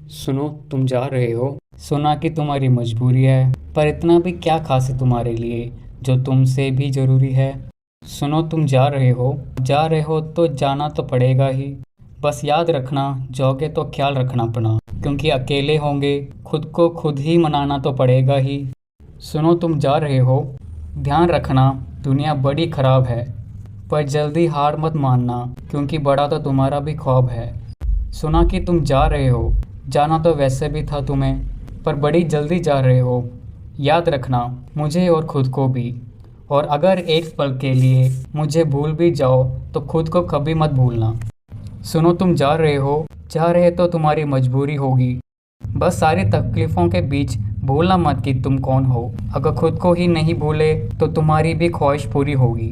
सुनो, तुम जा रहे हो। सुना कि तुम्हारी मजबूरी है, पर इतना भी क्या खास है तुम्हारे लिए जो तुमसे भी ज़रूरी है। सुनो, तुम जा रहे हो तो जाना तो पड़ेगा ही। बस याद रखना, जाओगे तो ख्याल रखना अपना, क्योंकि अकेले होंगे, खुद को खुद ही मनाना तो पड़ेगा ही। सुनो, तुम जा रहे हो, ध्यान रखना, दुनिया बड़ी ख़राब है, पर जल्दी हार मत मानना, क्योंकि बड़ा तो तुम्हारा भी ख्वाब है। सुना कि तुम जा रहे हो, जाना तो वैसे भी था तुम्हें, पर बड़ी जल्दी जा रहे हो। याद रखना, मुझे और खुद को भी। और अगर एक पल के लिए मुझे भूल भी जाओ तो खुद को कभी मत भूलना। सुनो, तुम जा रहे तो तुम्हारी मजबूरी होगी। बस सारी तकलीफ़ों के बीच भूलना मत कि तुम कौन हो। अगर खुद को ही नहीं भूले तो तुम्हारी भी ख्वाहिश पूरी होगी।